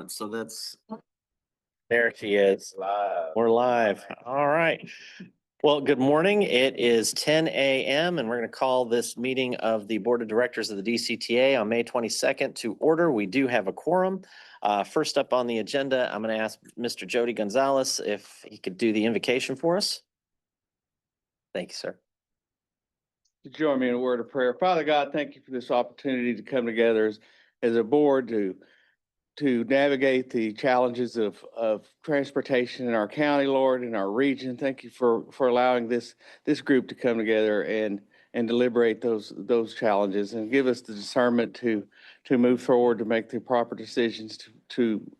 So that's. There she is. We're live. All right. Well, good morning. It is 10 a.m. and we're going to call this meeting of the Board of Directors of the DCTA on May 22nd to order. We do have a quorum. First up on the agenda, I'm going to ask Mr. Jody Gonzalez if he could do the invocation for us. Thank you, sir. Join me in a word of prayer. Father God, thank you for this opportunity to come together as a board to navigate the challenges of transportation in our county, Lord, in our region. Thank you for allowing this group to come together and deliberate those challenges and give us the discernment to move forward, to make the proper decisions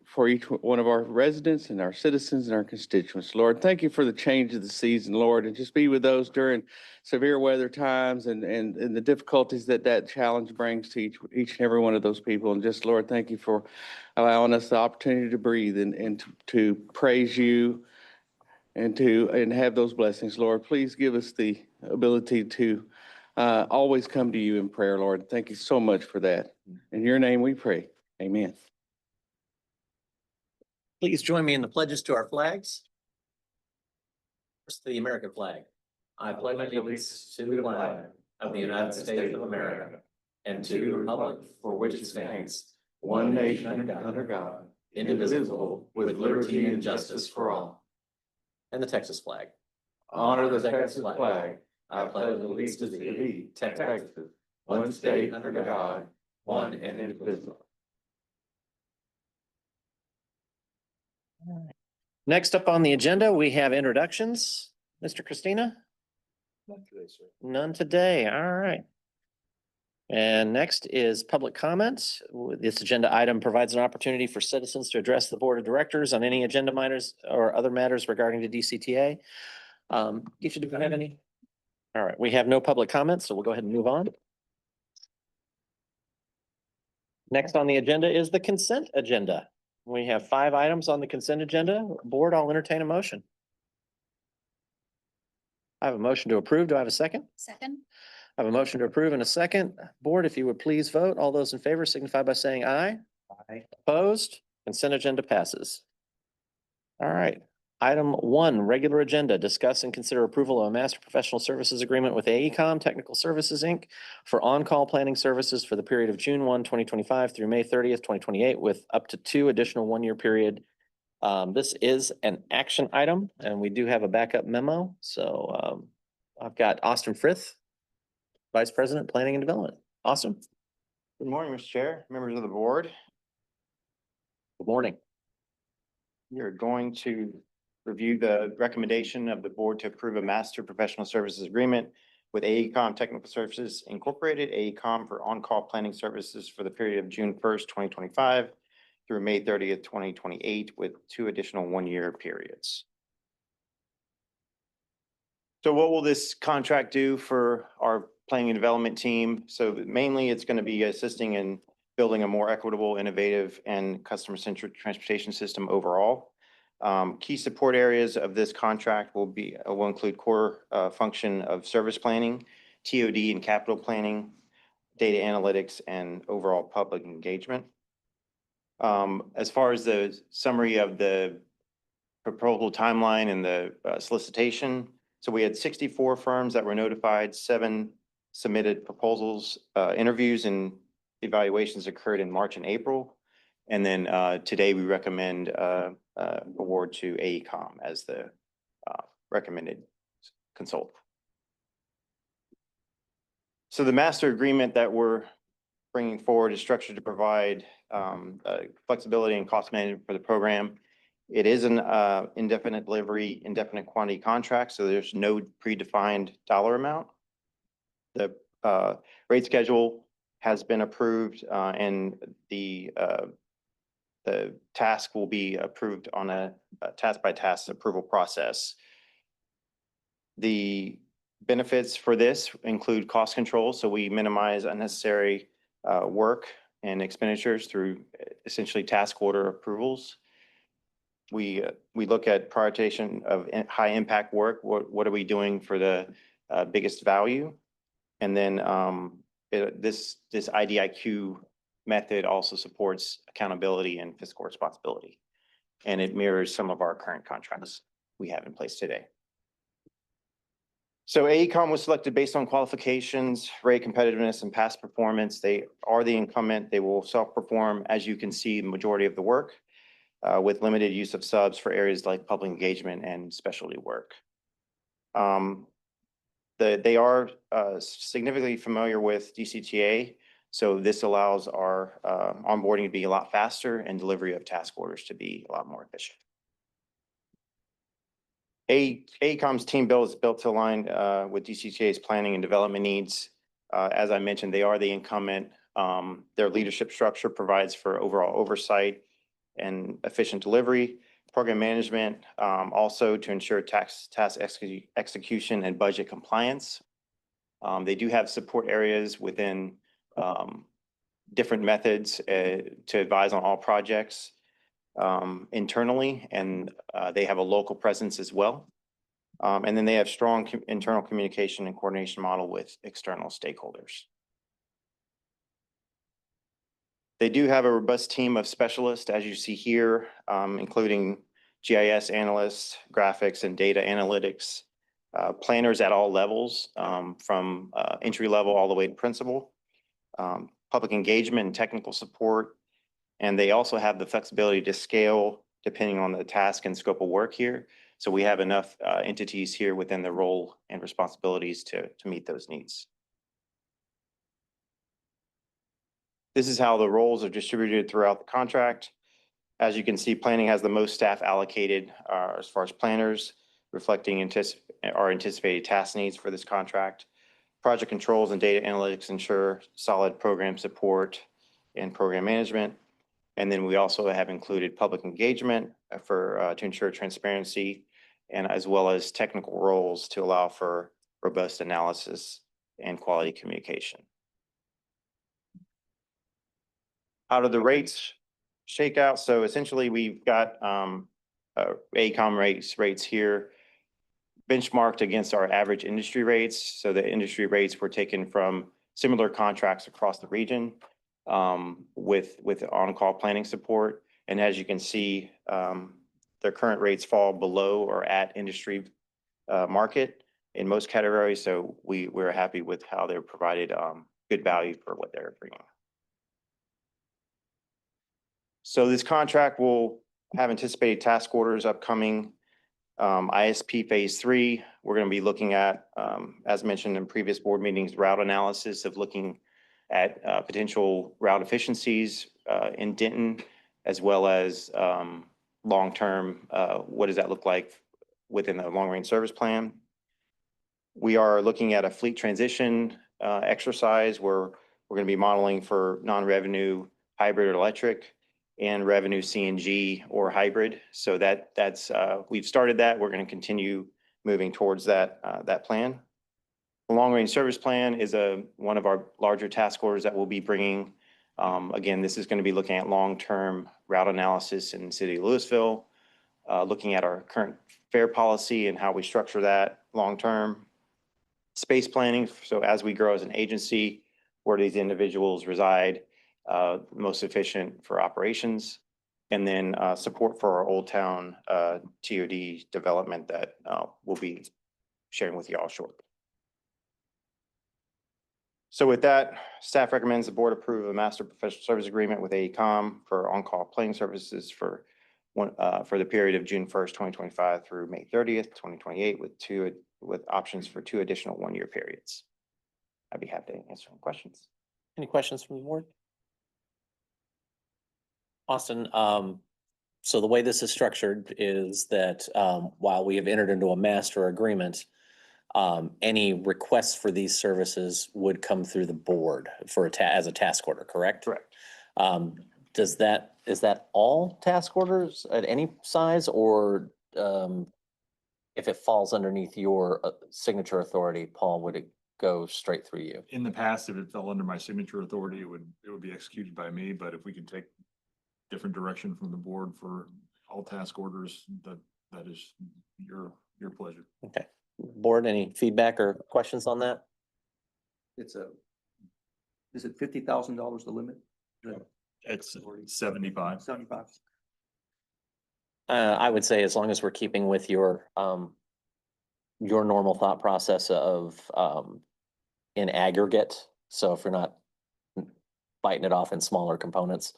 for each one of our residents and our citizens and our constituents. Lord, thank you for the change of the season, Lord, and just be with those during severe weather times and the difficulties that challenge brings to each and every one of those people. And just, Lord, thank you for allowing us the opportunity to breathe and to praise you and have those blessings. Lord, please give us the ability to always come to you in prayer, Lord. Thank you so much for that. In your name we pray. Amen. Please join me in the pledges to our flags. First, the American flag. I pledge allegiance to the flag of the United States of America and to the republic for which it stands, one nation under God, indivisible, with liberty and justice for all. And the Texas flag. Honor the Texas flag. I pledge allegiance to thee, Texas, one state under God, one and indivisible. Next up on the agenda, we have introductions. Mr. Christina? None today, sir. None today. All right. And next is public comments. This agenda item provides an opportunity for citizens to address the Board of Directors on any agenda matters or other matters regarding the DCTA. You should have any? All right, we have no public comments, so we'll go ahead and move on. Next on the agenda is the consent agenda. We have 5 items on the consent agenda. Board, I'll entertain a motion. I have a motion to approve. Do I have a second? Second. I have a motion to approve and a second. Board, if you would please vote. All those in favor signify by saying aye. Aye. Opposed? Consent agenda passes. All right. Item 1, regular agenda, discuss and consider approval of a master professional services agreement with AECom Technical Services, Inc. for on-call planning services for the period of June 1, 2025 through May 30th, 2028, with up to 2 additional one-year period. This is an action item and we do have a backup memo. So I've got Austin Frith, Vice President, Planning and Development. Austin. Good morning, Mr. Chair, members of the board. Good morning. You're going to review the recommendation of the board to approve a master professional services agreement with AECom Technical Services Incorporated, AECom for on-call planning services for the period of June 1st, 2025 through May 30th, 2028, with 2 additional one-year periods. So what will this contract do for our planning and development team? So mainly it's going to be assisting in building a more equitable, innovative, and customer-centric transportation system overall. Key support areas of this contract will include core function of service planning, TOD and capital planning, data analytics, and overall public engagement. As far as the summary of the proposal timeline and the solicitation, so we had 64 firms that were notified, 7 submitted proposals, interviews and evaluations occurred in March and April. And then today we recommend award to AECom as the recommended consultant. So the master agreement that we're bringing forward is structured to provide flexibility and cost management for the program. It is an indefinite delivery, indefinite quantity contract, so there's no predefined dollar amount. The rate schedule has been approved and the task will be approved on a task by task approval process. The benefits for this include cost control, so we minimize unnecessary work and expenditures through essentially task order approvals. We look at prioritization of high impact work. What are we doing for the biggest value? And then this IDIQ method also supports accountability and fiscal responsibility. And it mirrors some of our current contracts we have in place today. So AECom was selected based on qualifications, rate competitiveness, and past performance. They are the incumbent. They will self-perform, as you can see, the majority of the work with limited use of subs for areas like public engagement and specialty work. They are significantly familiar with DCTA, so this allows our onboarding to be a lot faster and delivery of task orders to be a lot more efficient. AECom's team build is built to align with DCTA's planning and development needs. As I mentioned, they are the incumbent. Their leadership structure provides for overall oversight and efficient delivery, program management, also to ensure task execution and budget compliance. They do have support areas within different methods to advise on all projects internally, and they have a local presence as well. And then they have strong internal communication and coordination model with external stakeholders. They do have a robust team of specialists, as you see here, including GIS analysts, graphics and data analytics, planners at all levels, from entry level all the way to principal, public engagement and technical support. And they also have the flexibility to scale depending on the task and scope of work here. So we have enough entities here within the role and responsibilities to meet those needs. This is how the roles are distributed throughout the contract. As you can see, planning has the most staff allocated as far as planners, reflecting our anticipated task needs for this contract. Project controls and data analytics ensure solid program support and program management. And then we also have included public engagement to ensure transparency, and as well as technical roles to allow for robust analysis and quality communication. How do the rates shake out? So essentially we've got AECom rates here benchmarked against our average industry rates. So the industry rates were taken from similar contracts across the region with on-call planning support. And as you can see, their current rates fall below or at industry market in most categories. So we're happy with how they're provided good value for what they're bringing. So this contract will have anticipated task orders upcoming. ISP Phase 3, we're going to be looking at, as mentioned in previous board meetings, route analysis of looking at potential route efficiencies in Denton, as well as long-term, what does that look like within the long-range service plan. We are looking at a fleet transition exercise where we're going to be modeling for non-revenue hybrid or electric and revenue CNG or hybrid. So that's we've started that. We're going to continue moving towards that plan. The long-range service plan is one of our larger task orders that we'll be bringing. Again, this is going to be looking at long-term route analysis in the city of Louisville, looking at our current fare policy and how we structure that long-term. Space planning, so as we grow as an agency, where these individuals reside, most efficient for operations, and then support for our Old Town TOD development that we'll be sharing with you all shortly. So with that, staff recommends the board approve a master professional service agreement with AECom for on-call planning services for the period of June 1st, 2025 through May 30th, 2028 with options for 2 additional 1-year periods. I'd be happy to answer any questions. Any questions from the board? Austin, so the way this is structured is that while we have entered into a master agreement, any requests for these services would come through the board for as a task order, correct? Correct. Is that all task orders at any size, or if it falls underneath your signature authority, Paul, would it go straight through you? In the past, if it fell under my signature authority, it would be executed by me, but if we can take different direction from the board for all task orders, that is your pleasure. Okay. Board, any feedback or questions on that? Is it $50,000 the limit? It's 75. I would say as long as we're keeping with your normal thought process of, in aggregate. So if you're not biting it off in smaller components.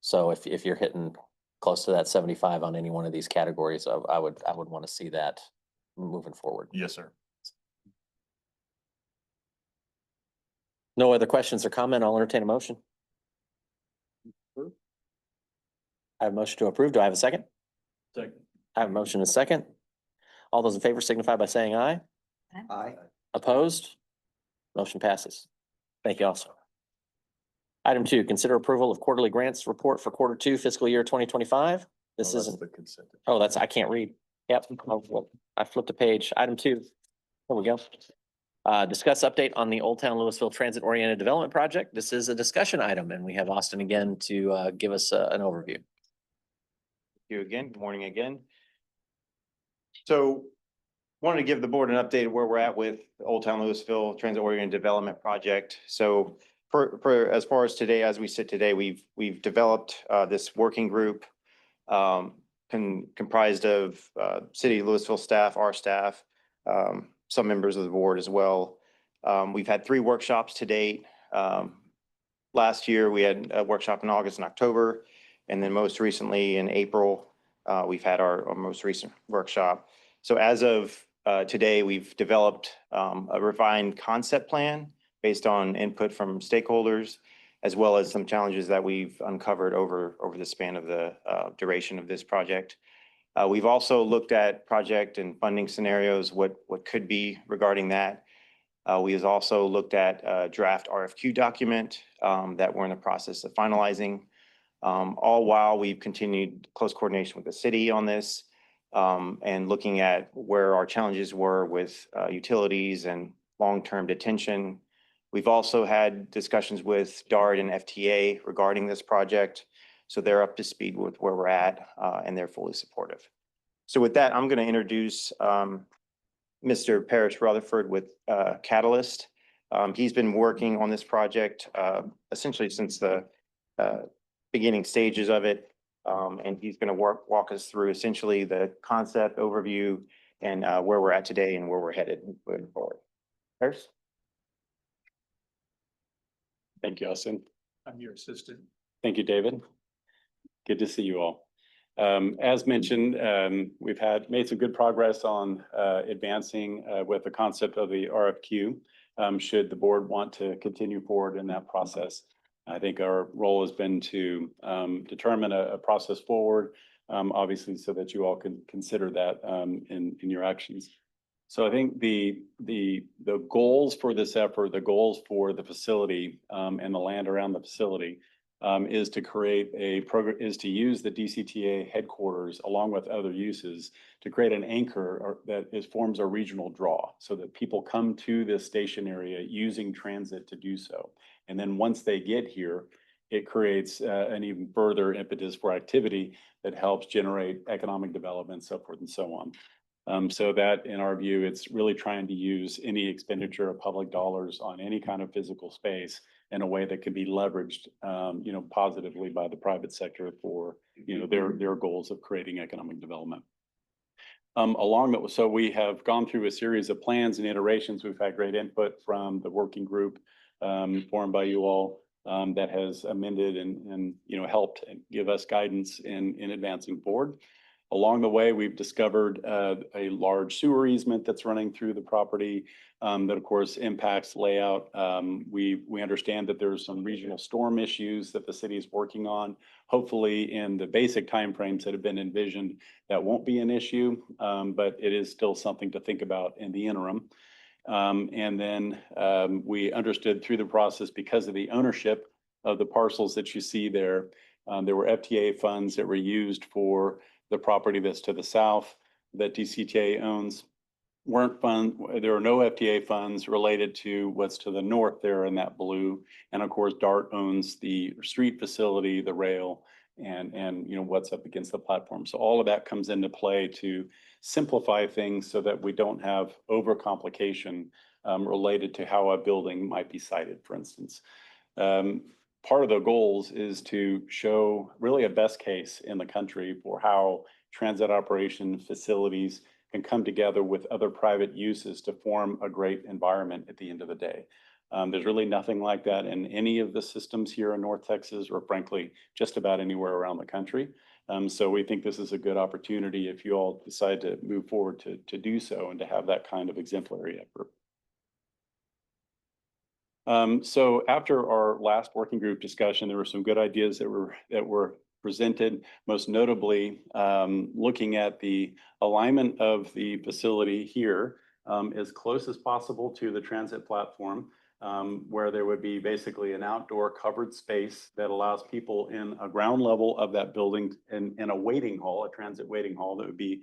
So if you're hitting close to that 75 on any one of these categories, I would want to see that moving forward. Yes, sir. No other questions or comment? I'll entertain a motion. I have a motion to approve. Do I have a second? Second. I have a motion and a second. All those in favor signify by saying aye. Aye. Opposed? Motion passes. Thank you also. Item 2, consider approval of quarterly grants report for quarter 2 fiscal year 2025. This Oh, that's isn't, the consent. oh, I can't read. Yep, I flipped a page. Item 2. There we go. Discuss update on the Old Town Louisville Transit Oriented Development Project. This is a discussion item and we have Austin again to give us an overview. You again, good morning again. So wanted to give the board an update of where we're at with the Old Town Louisville Transit Oriented Development Project. So for as far as today, as we sit today, we've developed this working group comprised of City of Louisville staff, our staff, some members of the board as well. We've had 3 workshops to date. Last year, we had a workshop in August and October, and then most recently in April, we've had our most recent workshop. So as of today, we've developed a refined concept plan based on input from stakeholders, as well as some challenges that we've uncovered over the span of the duration of this project. We've also looked at project and funding scenarios, what could be regarding that. We have also looked at a draft RFQ document that we're in the process of finalizing. All while we've continued close coordination with the city on this and looking at where our challenges were with utilities and long-term detention. We've also had discussions with DART and FTA regarding this project. So they're up to speed with where we're at and they're fully supportive. So with that, I'm going to introduce Mr. Parrish Rutherford with Catalyst. He's been working on this project essentially since the beginning stages of it. And he's going to walk us through essentially the concept overview and where we're at today and where we're headed moving forward. Parrish? Thank you, Austin. I'm your assistant. Thank you, David. Good to see you all. As mentioned, we've made some good progress on advancing with the concept of the RFQ. Should the board want to continue forward in that process, I think our role has been to determine a process forward, obviously, so that you all can consider that in your actions. So I think the goals for this effort, the goals for the facility and the land around the facility is to create a program, is to use the DCTA headquarters along with other uses to create an anchor that forms a regional draw so that people come to this station area using transit to do so. And then once they get here, it creates an even further impetus for activity that helps generate economic development, so forth and so on. So that, in our view, it's really trying to use any expenditure of public dollars on any kind of physical space in a way that can be leveraged, positively by the private sector for, their goals of creating economic development. So we have gone through a series of plans and iterations. We've had great input from the working group formed by you all that has amended and helped give us guidance in advancing forward. Along the way, we've discovered a large sewer easement that's running through the property that, of course, impacts layout. We understand that there's some regional storm issues that the city is working on. Hopefully, in the basic timeframes that have been envisioned, that won't be an issue, but it is still something to think about in the interim. And then we understood through the process, because of the ownership of the parcels that you see there, there were FTA funds that were used for the property that's to the south that DCTA owns. There are no FTA funds related to what's to the north there in that blue. And of course, DART owns the street facility, the rail, and what's up against the platform. So all of that comes into play to simplify things so that we don't have overcomplication related to how a building might be sited, for instance. part of the goals is to show really a best case in the country for how transit operation facilities can come together with other private uses to form a great environment at the end of the day. There's really nothing like that in any of the systems here in North Texas, or frankly, just about anywhere around the country. So we think this is a good opportunity if you all decide to move forward to do so and to have that kind of exemplary effort. So after our last working group discussion, there were some good ideas that were presented, most notably looking at the alignment of the facility here as close as possible to the transit platform, where there would be basically an outdoor covered space that allows people in a ground level of that building and in a waiting hall, a transit waiting hall that would be,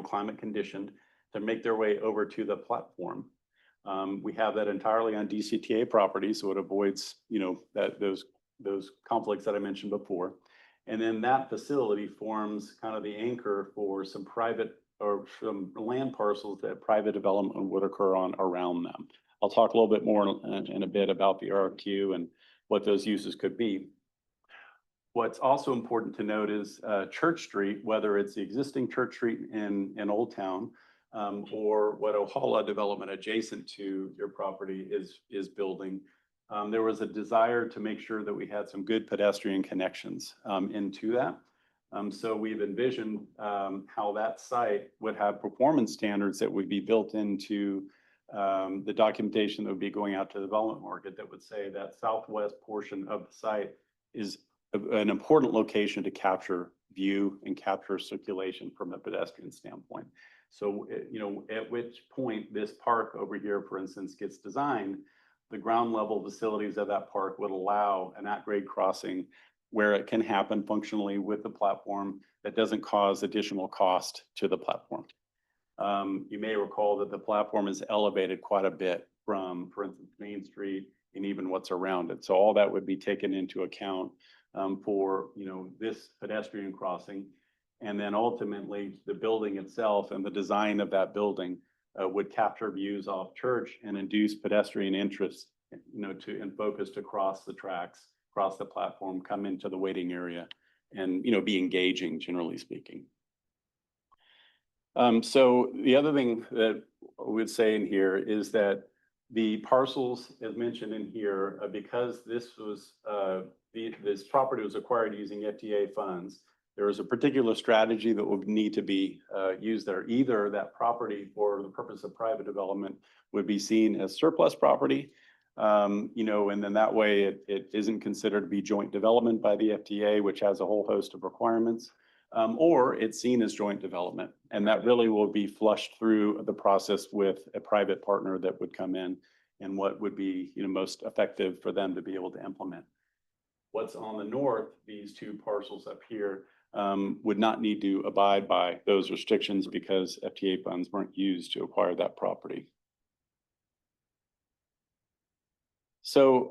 climate conditioned, to make their way over to the platform. We have that entirely on DCTA property, so it avoids, those conflicts that I mentioned before. And then that facility forms kind of the anchor for some private or some land parcels that private development would occur on around them. I'll talk a little bit more in a bit about the RFQ and what those uses could be. What's also important to note is Church Street, whether it's the existing Church Street in Old Town, or what Ohala development adjacent to your property is building. There was a desire to make sure that we had some good pedestrian connections into that. So we've envisioned how that site would have performance standards that would be built into the documentation that would be going out to the development market that would say that southwest portion of the site is an important location to capture view and capture circulation from a pedestrian standpoint. So, at which point this park over here, for instance, gets designed, the ground level facilities of that park would allow an at-grade crossing where it can happen functionally with the platform that doesn't cause additional cost to the platform. You may recall that the platform is elevated quite a bit from, for instance, Main Street and even what's around it. So all that would be taken into account for, this pedestrian crossing. And then ultimately the building itself and the design of that building would capture views off Church and induce pedestrian interest, and focus to cross the tracks, cross the platform, come into the waiting area and, be engaging, generally speaking. So the other thing that I would say in here is that the parcels, as mentioned in here, because this was this property was acquired using FTA funds, there is a particular strategy that would need to be used there. Either that property for the purpose of private development would be seen as surplus property, and then that way it isn't considered to be joint development by the FTA, which has a whole host of requirements, or it's seen as joint development. And that really will be flushed through the process with a private partner that would come in and what would be, most effective for them to be able to implement. What's on the north, these two parcels up here, would not need to abide by those restrictions because FTA funds weren't used to acquire that property. So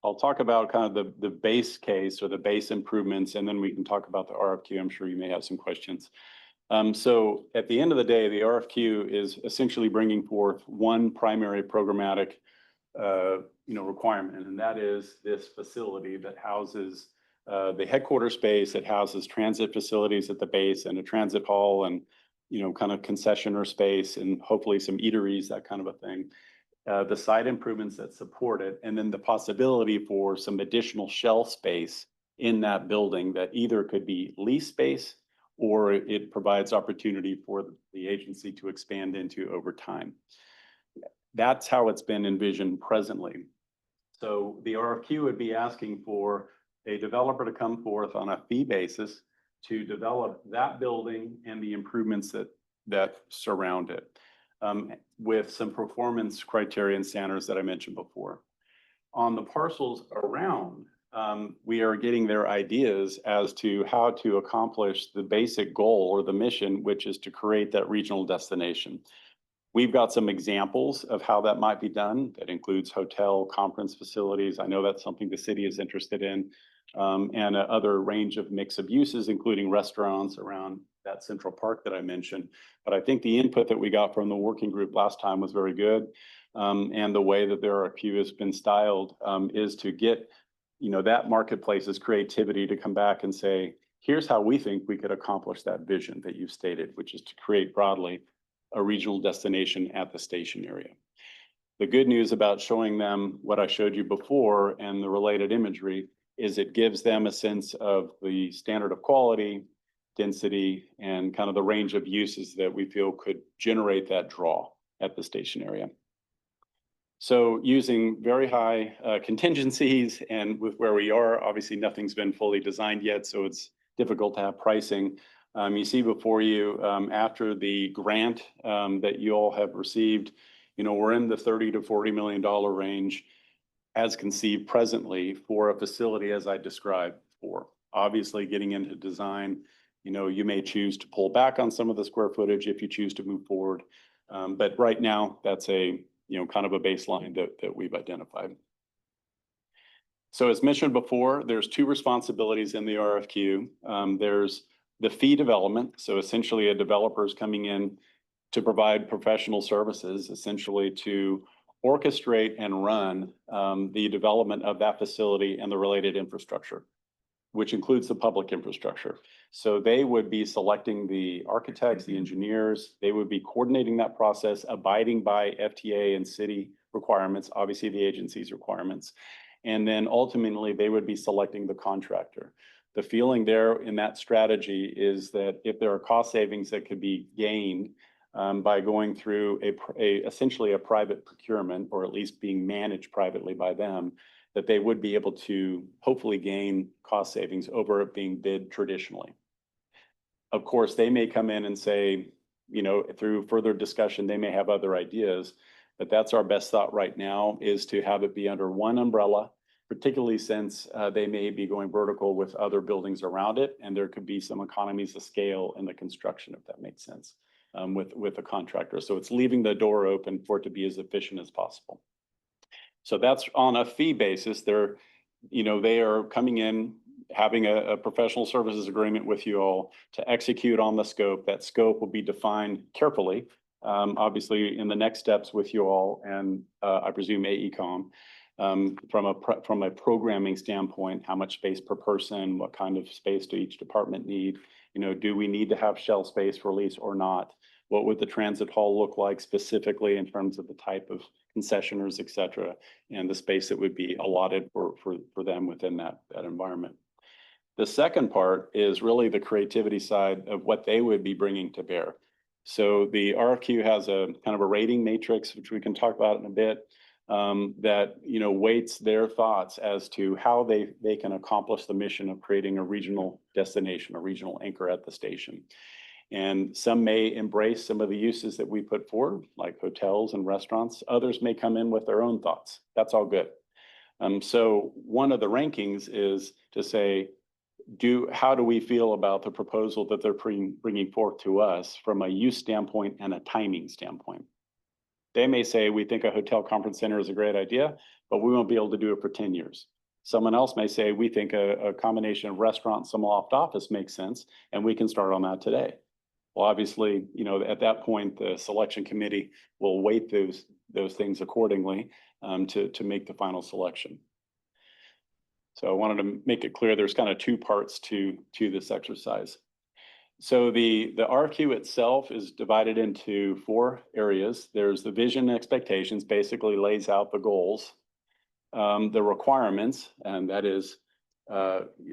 I'll talk about kind of the base case or the base improvements, and then we can talk about the RFQ. I'm sure you may have some questions. So at the end of the day, the RFQ is essentially bringing forth one primary programmatic requirement, and that is this facility that houses the headquarters space. It houses transit facilities at the base and a transit hall and, kind of concessioner space and hopefully some eateries, that kind of a thing. The site improvements that support it, and then the possibility for some additional shell space in that building that either could be lease space or it provides opportunity for the agency to expand into over time. That's how it's been envisioned presently. So the RFQ would be asking for a developer to come forth on a fee basis to develop that building and the improvements that surround it, with some performance criteria and standards that I mentioned before. On the parcels around, we are getting their ideas as to how to accomplish the basic goal or the mission, which is to create that regional destination. We've got some examples of how that might be done. That includes hotel, conference facilities. I know that's something the city is interested in. and other range of mix of uses, including restaurants around that central park that I mentioned. But I think the input that we got from the working group last time was very good. And the way that their RFQ has been styled is to get, that marketplace's creativity to come back and say, here's how we think we could accomplish that vision that you've stated, which is to create broadly a regional destination at the station area. The good news about showing them what I showed you before and the related imagery is it gives them a sense of the standard of quality, density, and kind of the range of uses that we feel could generate that draw at the station area. So using very high contingencies, and with where we are, obviously nothing's been fully designed yet, so it's difficult to have pricing. You see before you, after the grant that you all have received, we're in the $30 to $40 million range as conceived presently for a facility as I described before. Obviously, getting into design, you may choose to pull back on some of the square footage if you choose to move forward. But right now, that's a kind of a baseline that we've identified. So as mentioned before, there's two responsibilities in the RFQ. There's the fee development. So essentially a developer is coming in to provide professional services, essentially to orchestrate and run the development of that facility and the related infrastructure, which includes the public infrastructure. So they would be selecting the architects, the engineers, they would be coordinating that process, abiding by FTA and city requirements, obviously the agency's requirements. And then ultimately they would be selecting the contractor. The feeling there in that strategy is that if there are cost savings that could be gained by going through essentially a private procurement, or at least being managed privately by them, that they would be able to hopefully gain cost savings over it being bid traditionally. Of course, they may come in and say, through further discussion, they may have other ideas, but that's our best thought right now, is to have it be under one umbrella, particularly since they may be going vertical with other buildings around it, and there could be some economies of scale in the construction, if that makes sense, with the contractor. So it's leaving the door open for it to be as efficient as possible. So that's on a fee basis. They are coming in, having a professional services agreement with you all to execute on the scope. That scope will be defined carefully, obviously in the next steps with you all, and I presume AECom, from a programming standpoint, how much space per person, what kind of space do each department need? Do we need to have shell space for lease or not? What would the transit hall look like specifically in terms of the type of concessioners, et cetera, and the space that would be allotted for them within that environment. The second part is really the creativity side of what they would be bringing to bear. So the RFQ has a kind of a rating matrix, which we can talk about in a bit, that weights their thoughts as to how they can accomplish the mission of creating a regional destination, a regional anchor at the station. And some may embrace some of the uses that we put forward, like hotels and restaurants. Others may come in with their own thoughts. That's all good. So one of the rankings is to say, how do we feel about the proposal that they're bringing forth to us from a use standpoint and a timing standpoint? They may say, we think a hotel conference center is a great idea, but we won't be able to do it for 10 years. Someone else may say, we think a combination of restaurant and some loft office makes sense, and we can start on that today. Well, obviously, at that point, the selection committee will weight those things accordingly to make the final selection. So I wanted to make it clear there's kind of two parts to this exercise. So the RFQ itself is divided into 4 areas. There's the vision and expectations, basically lays out the goals, the requirements, and that is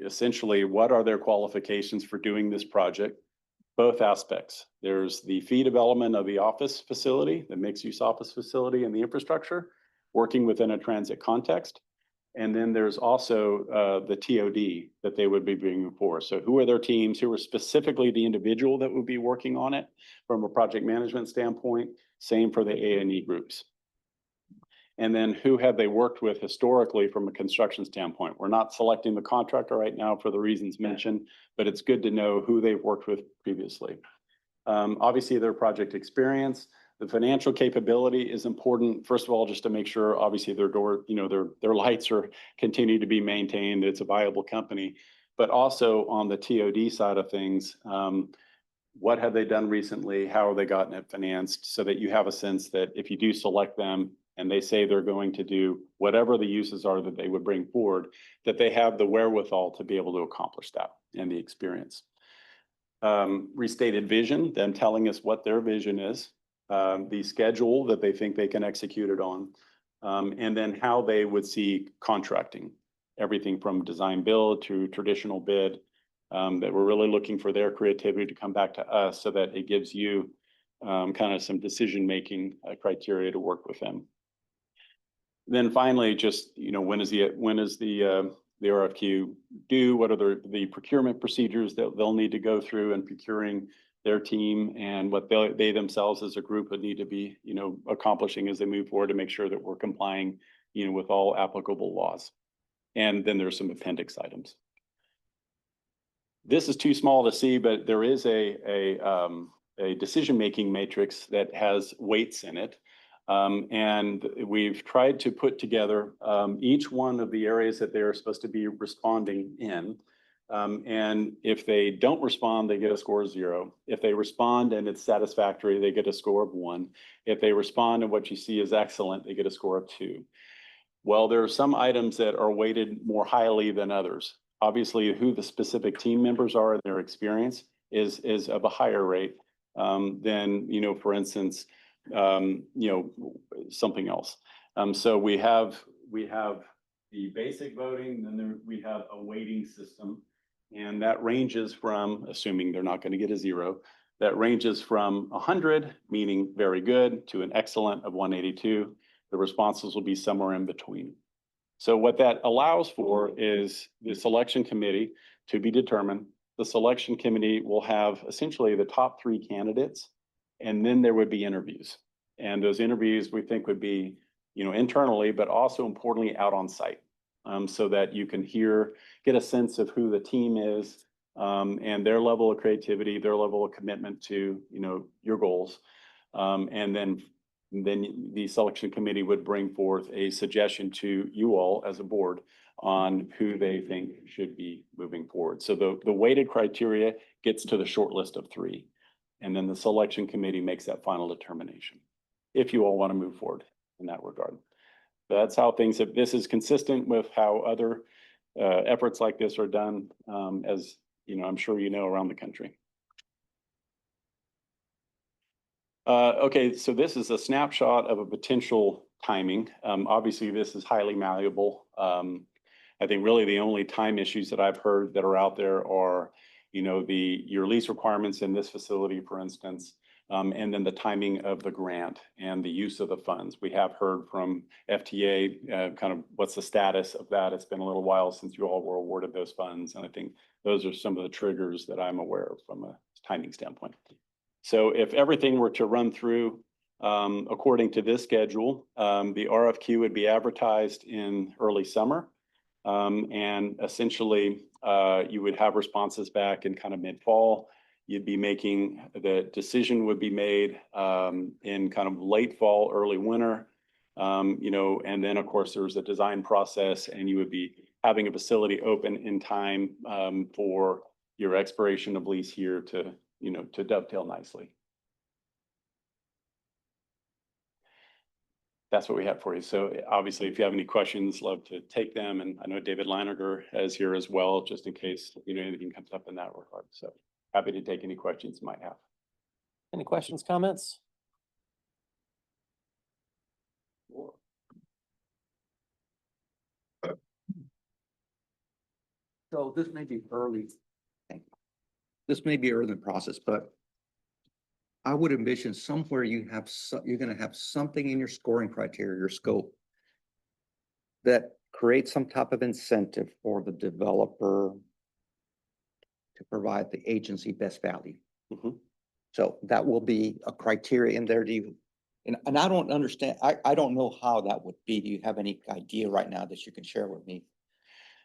essentially what are their qualifications for doing this project. Both aspects. There's the fee development of the office facility, the mixed-use office facility, and the infrastructure, working within a transit context. And then there's also the TOD that they would be bringing forward. So who are their teams? Who are specifically the individual that would be working on it from a project management standpoint? Same for the A&E groups. And then who have they worked with historically from a construction standpoint? We're not selecting the contractor right now for the reasons mentioned, but it's good to know who they've worked with previously. Obviously, their project experience, The financial capability is important, first of all, just to make sure, obviously, their door, their lights are continue to be maintained, it's a viable company. But also on the TOD side of things, what have they done recently? How have they gotten it financed? So that you have a sense that if you do select them and they say they're going to do whatever the uses are that they would bring forward, that they have the wherewithal to be able to accomplish that and the experience. Restated vision, them telling us what their vision is, the schedule that they think they can execute it on, and then how they would see contracting, everything from design build to traditional bid, that we're really looking for their creativity to come back to us so that it gives you kind of some decision-making criteria to work with them. Then finally, just, when is the RFQ due? What are the procurement procedures that they'll need to go through in procuring their team, and what they themselves as a group would need to be, accomplishing as they move forward to make sure that we're complying, with all applicable laws. And then there's some appendix items. This is too small to see, but there is a decision-making matrix that has weights in it. And we've tried to put together each one of the areas that they're supposed to be responding in. And if they don't respond, they get a score of 0. If they respond and it's satisfactory, they get a score of 1. If they respond and what you see is excellent, they get a score of 2. Well, there are some items that are weighted more highly than others. Obviously, who the specific team members are and their experience is of a higher rate than, for instance, something else. So we have the basic voting, then we have a weighting system, and that ranges from, assuming they're not going to get a 0, that ranges from 100, meaning very good, to an excellent of 182. The responses will be somewhere in between. So what that allows for is the selection committee to be determined. The selection committee will have essentially the top 3 candidates, and then there would be interviews. And those interviews we think would be, internally, but also importantly out on site, so that you can get a sense of who the team is, and their level of creativity, their level of commitment to, your goals. And then the selection committee would bring forth a suggestion to you all as a board on who they think should be moving forward. So the weighted criteria gets to the short list of 3, and then the selection committee makes that final determination, if you all want to move forward in that regard. That's how this is consistent with how other efforts like this are done, as I'm sure around the country. Okay, so this is a snapshot of a potential timing. Obviously, this is highly malleable. I think really the only time issues that I've heard that are out there are, your lease requirements in this facility, for instance, and then the timing of the grant and the use of the funds. We have heard from FTA kind of what's the status of that. It's been a little while since you all were awarded those funds, and I think those are some of the triggers that I'm aware of from a timing standpoint. So if everything were to run through according to this schedule, the RFQ would be advertised in early summer. And essentially, you would have responses back in kind of mid-fall. You'd be the decision would be made in kind of late fall, early winter. And then of course there's a design process, and you would be having a facility open in time for your expiration of lease here to dovetail nicely. That's what we have for you. So obviously, if you have any questions, love to take them. And I know David Leininger is here as well, just in case, anything comes up in that regard. So happy to take any questions you might have. Any questions, comments? So this may be early. This may be early in the process, but I would envision somewhere you're going to have something in your scoring criteria, your scope, that creates some type of incentive for the developer to provide the agency best value. Mm-hmm. So that will be a criteria in there. And I don't understand. I don't know how that would be. Do you have any idea right now that you can share with me?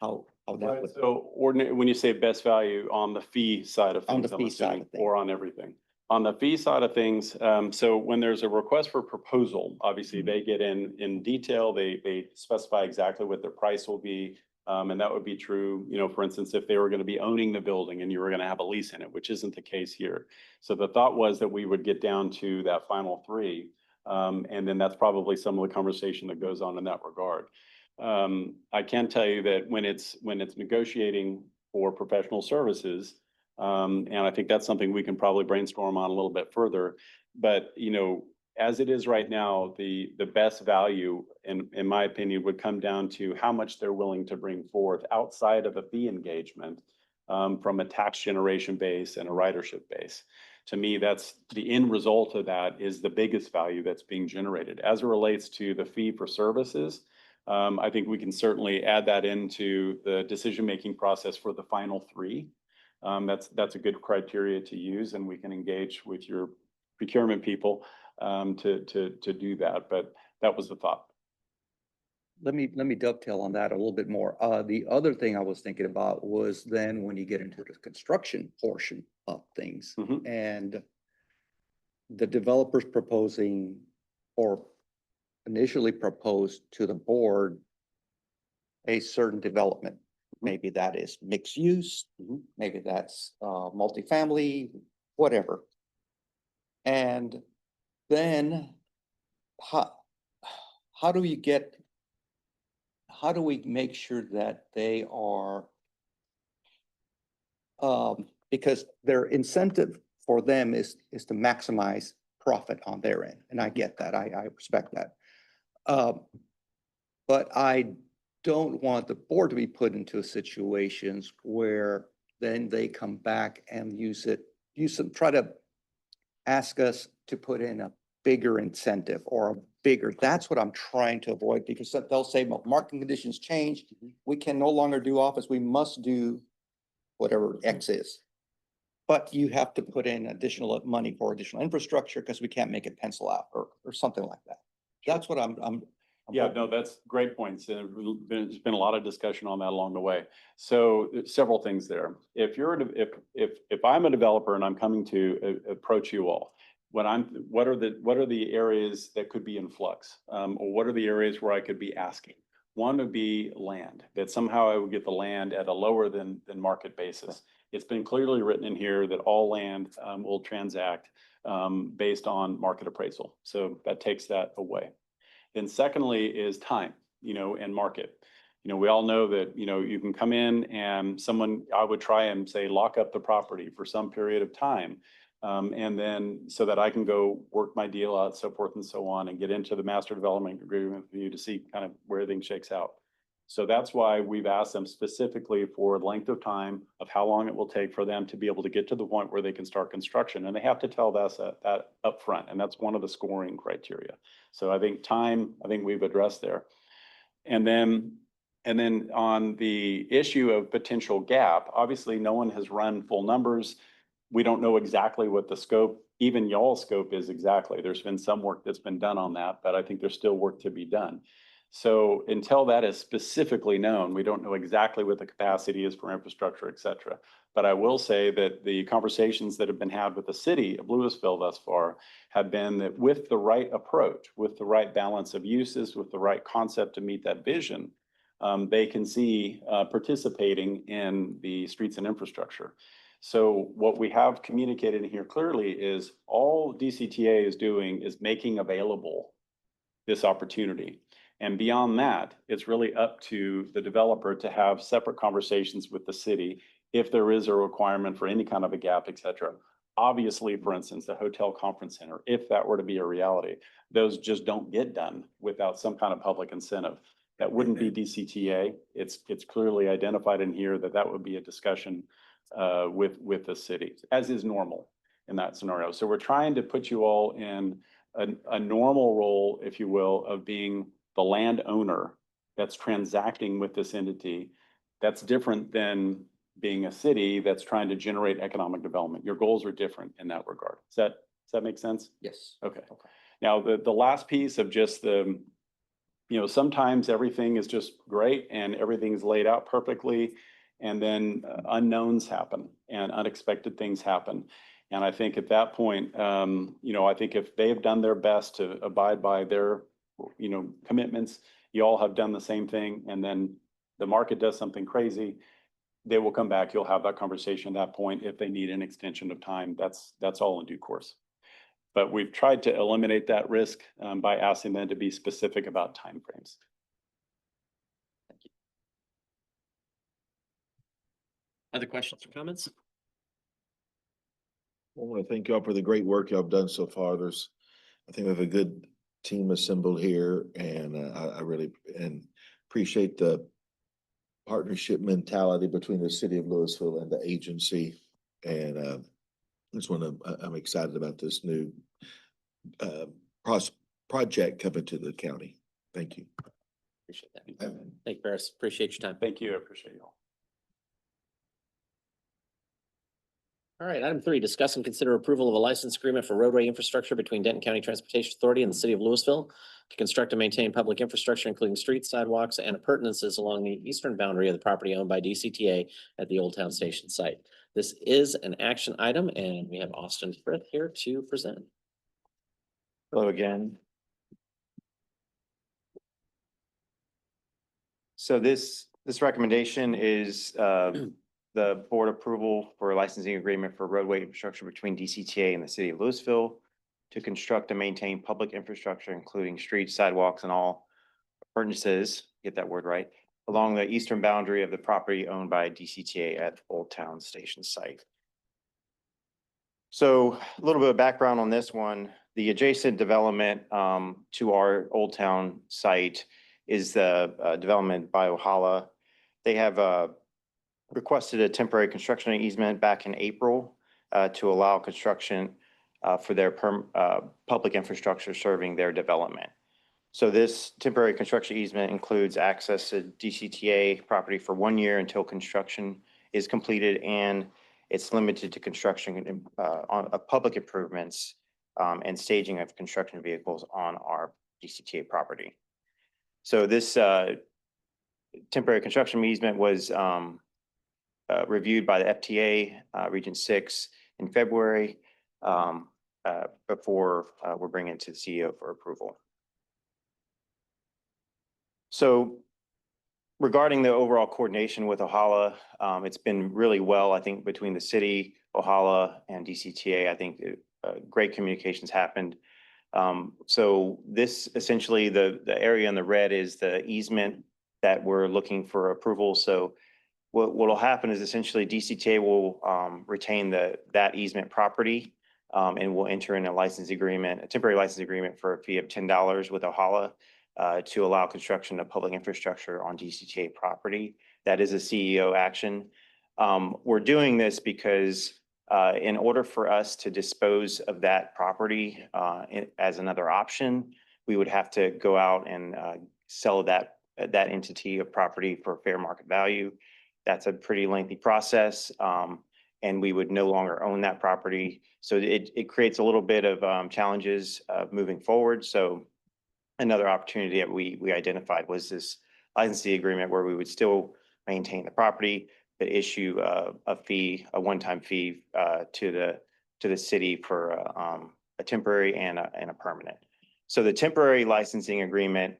How that would. So when you say best value on the fee side of things, On the fee side of things. or on everything? On the fee side of things, so when there's a request for proposal, obviously they get in detail, they specify exactly what their price will be. And that would be true, you know, for instance, if they were going to be owning the building and you were going to have a lease in it, which isn't the case here. So the thought was that we would get down to that final three. And then that's probably some of the conversation that goes on in that regard. I can tell you that when it's negotiating for professional services, and I think that's something we can probably brainstorm on a little bit further. But, you know, as it is right now, the best value, in my opinion, would come down to how much they're willing to bring forth outside of a fee engagement, from a tax generation base and a ridership base. To me, that's the end result of that is the biggest value that's being generated. As it relates to the fee for services, I think we can certainly add that into the decision-making process for the final three. That's a good criteria to use, and we can engage with your procurement people to do that. But that was the thought. Let me dovetail on that a little bit more. The other thing I was thinking about was then when you get into the construction portion of things Mhm. and the developers proposing or initially proposed to the board a certain development. Maybe that is mixed use, Mhm. maybe that's multifamily, whatever. And then how do we make sure that they are because their incentive for them is to maximize profit on their end, and I get that, I respect that. But I don't want the board to be put into situations where then they come back and try to ask us to put in a bigger incentive or a bigger, that's what I'm trying to avoid, because they'll say, well, market conditions change. We can no longer do office. We must do whatever X is. But you have to put in additional money for additional infrastructure because we can't make it pencil out or something like that. That's what I'm Yeah, no, that's great points. And there's been a lot of discussion on that along the way. So several things there. If I'm a developer and I'm coming to approach you all, what are the areas that could be in flux? Or what are the areas where I could be asking? One would be land, that somehow I would get the land at a lower than market basis. It's been clearly written in here that all land will transact based on market appraisal. So that takes that away. Then secondly is time, you know, and market. You know, we all know that, you know, you can come in and I would try and say, lock up the property for some period of time. And then so that I can go work my deal out, so forth and so on, and get into the master development agreement with you to see kind of where everything shakes out. So that's why we've asked them specifically for length of time of how long it will take for them to be able to get to the point where they can start construction. And they have to tell us that up front. And that's one of the scoring criteria. So I think time, I think we've addressed there. And then on the issue of potential gap, obviously no one has run full numbers. We don't know exactly what the scope, even y'all's scope is exactly. There's been some work that's been done on that, but I think there's still work to be done. So until that is specifically known, we don't know exactly what the capacity is for infrastructure, et cetera. But I will say that the conversations that have been had with the city of Louisville thus far have been that with the right approach, with the right balance of uses, with the right concept to meet that vision, they can see participating in the streets and infrastructure. So what we have communicated here clearly is all DCTA is doing is making available this opportunity. And beyond that, it's really up to the developer to have separate conversations with the city if there is a requirement for any kind of a gap, et cetera. Obviously, for instance, the hotel conference center, if that were to be a reality, those just don't get done without some kind of public incentive. That wouldn't be DCTA. It's clearly identified in here that would be a discussion with the city, as is normal in that scenario. So we're trying to put you all in a normal role, if you will, of being the landowner that's transacting with this entity. That's different than being a city that's trying to generate economic development. Your goals are different in that regard. Does that make sense? Yes. Okay. Now, the last piece of just you know, sometimes everything is just great and everything's laid out perfectly, and then unknowns happen and unexpected things happen. And I think at that point, I think if they have done their best to abide by their, commitments, you all have done the same thing, and then the market does something crazy, they will come back. You'll have that conversation at that point. If they need an extension of time, that's all in due course. But we've tried to eliminate that risk by asking them to be specific about timeframes. Other questions or comments? I want to thank y'all for the great work y'all have done so far. I think we have a good team assembled here, and I really appreciate the partnership mentality between the city of Louisville and the agency. And I'm excited about this new project coming to the county. Thank you. Appreciate that. Thank you, Barris. Appreciate your time. Thank you. I appreciate you all. All right, item 3, discuss and consider approval of a license agreement for roadway infrastructure between Denton County Transportation Authority and the city of Louisville to construct and maintain public infrastructure, including streets, sidewalks, and appurtenances along the eastern boundary of the property owned by DCTA at the Old Town Station site. This is an action item, and we have Austin Frith here to present. Hello again. So this recommendation is the board approval for a licensing agreement for roadway infrastructure between DCTA and the city of Louisville to construct and maintain public infrastructure, including streets, sidewalks, and all appurtenances, get that word right, along the eastern boundary of the property owned by DCTA at Old Town Station site. So a little bit of background on this one. The adjacent development to our Old Town site is the development by Ohala. They have requested a temporary construction easement back in April to allow construction for their public infrastructure serving their development. So this temporary construction easement includes access to DCTA property for 1 year until construction is completed, and it's limited to construction on public improvements and staging of construction vehicles on our DCTA property. So this temporary construction easement was reviewed by the FTA Region 6 in February before we're bringing it to the CEO for approval. So regarding the overall coordination with Ohala, it's been really well, I think, between the city, Ohala, and DCTA. I think great communications happened. So this essentially, the area in the red is the easement that we're looking for approval. So what will happen is essentially DCTA will retain that easement property and will enter in a temporary license agreement for a fee of $10 with Ohala to allow construction of public infrastructure on DCTA property. That is a CEO action. We're doing this because in order for us to dispose of that property as another option, we would have to go out and sell that entity of property for fair market value. That's a pretty lengthy process, and we would no longer own that property. So it creates a little bit of challenges moving forward. So another opportunity that we identified was this licensing agreement where we would still maintain the property, but issue a one-time fee to the city for a temporary and a permanent. So the temporary licensing agreement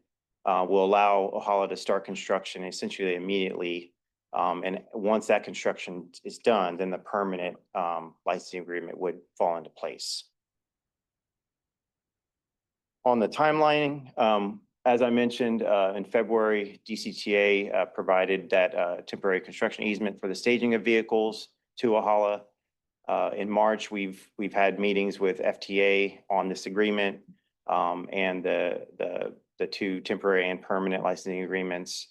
will allow Ohala to start construction essentially immediately. And once that construction is done, then the permanent licensing agreement would fall into place. On the timeline, as I mentioned, in February, DCTA provided that temporary construction easement for the staging of vehicles to Ohala. In March, we've had meetings with FTA on this agreement and the two temporary and permanent licensing agreements.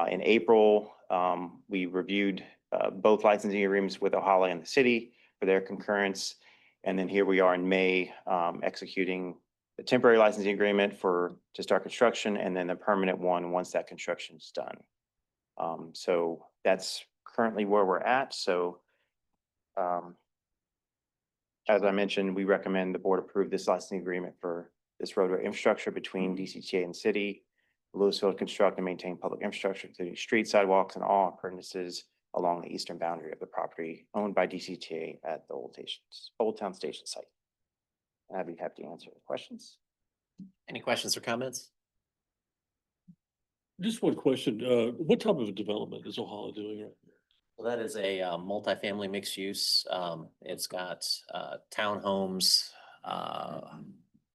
In April, we reviewed both licensing agreements with Ohala and the city for their concurrence. And then here we are in May, executing the temporary licensing agreement to start construction, and then the permanent one once that construction is done. So that's currently where we're at. So as I mentioned, we recommend the board approve this licensing agreement for this roadway infrastructure between DCTA and city. Louisville to construct and maintain public infrastructure, including streets, sidewalks, and all appurtenances along the eastern boundary of the property owned by DCTA at the Old Town Station site. And I'd be happy to answer the questions. Any questions or comments? Just one question, what type of a development is Ohala doing right here? Well, that is a multifamily mixed use. It's got townhomes.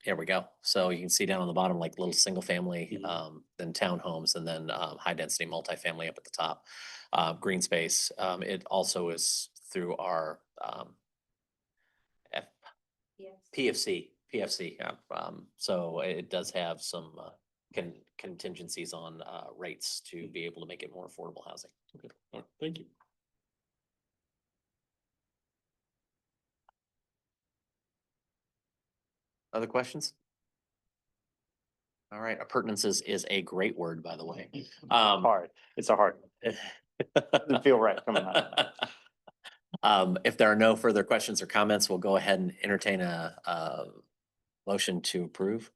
Here we go. So you can see down on the bottom, like little single family, then townhomes, and then high density multifamily up at the top. Green space. It also is through our PFC. Yeah. So it does have some contingencies on rates to be able to make it more affordable housing. Okay, all right, thank you. Other questions? All right, appurtenances is a great word, by the way. Hard, it's a hard, doesn't feel right coming out. If there are no further questions or comments, we'll go ahead and entertain a motion to approve.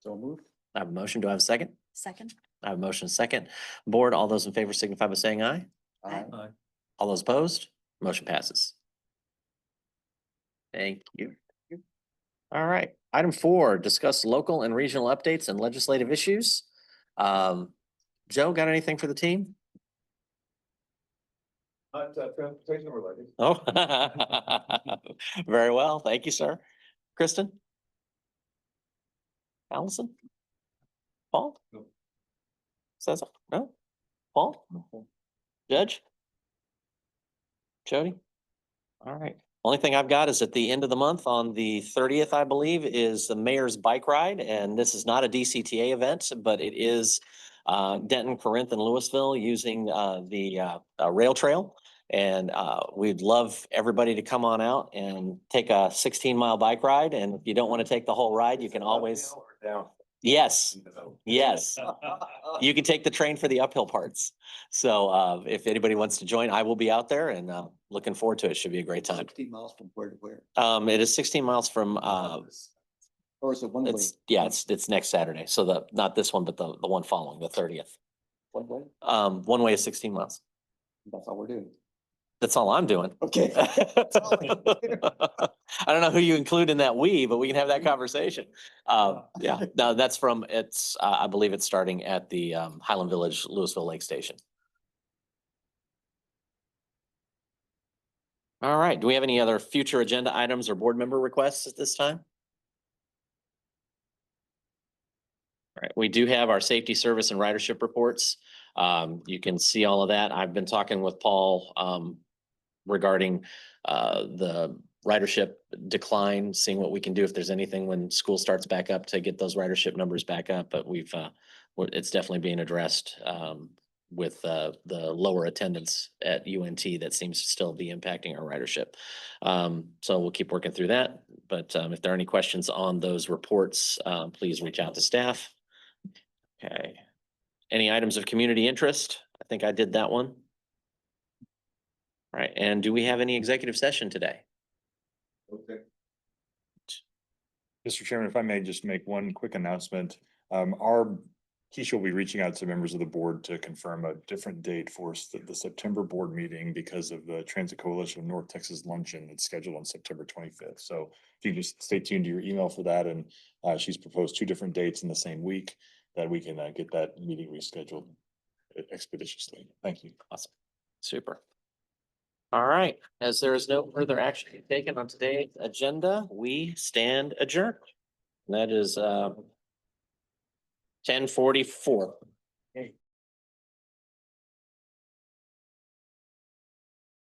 So moved. I have a motion. Do I have a second? Second. I have a motion second. Board, all those in favor signify by saying aye. Aye. All those opposed, motion passes. Thank you. All right, item 4, discuss local and regional updates and legislative issues. Joe, got anything for the team? Transportation related. Oh, very well. Thank you, sir. Kristen? Allison? Paul? No. Says, no? Paul? Judge? Jody? All right. Only thing I've got is at the end of the month on the 30th, I believe, is the mayor's bike ride. And this is not a DCTA event, but it is Denton, Corinth, and Louisville using the rail trail. And we'd love everybody to come on out and take a 16-mile bike ride. And if you don't want to take the whole ride, you can always. Yes, yes. You can take the train for the uphill parts. So if anybody wants to join, I will be out there and looking forward to it. Should be a great time. 16 miles from where to where? It is 16 miles from Or is it one way? it's next Saturday. So not this one, but the one following, the 30th. One way? One way is 16 miles. That's all we're doing. That's all I'm doing. Okay. I don't know who you include in that we, but we can have that conversation. Yeah, no, that's from, I believe it's starting at the Highland Village, Louisville Lake Station. All right, do we have any other future agenda items or board member requests at this time? All right, we do have our safety service and ridership reports. You can see all of that. I've been talking with Paul regarding the ridership decline, seeing what we can do if there's anything when school starts back up to get those ridership numbers back up. But it's definitely being addressed with the lower attendance at UNT that seems to still be impacting our ridership. So we'll keep working through that. But if there are any questions on those reports, please reach out to staff. Okay. Any items of community interest? I think I did that one. All right, and do we have any executive session today? Okay. Mr. Chairman, if I may just make one quick announcement. Keisha will be reaching out to members of the board to confirm a different date for the September board meeting because of the Transit Coalition of North Texas Luncheon that's scheduled on September 25th. So if you just stay tuned to your email for that, and she's proposed 2 different dates in the same week that we can get that meeting rescheduled expeditiously. Thank you. Awesome. Super. All right, as there is no further action taken on today's agenda, we stand adjourned. And that is 10:44.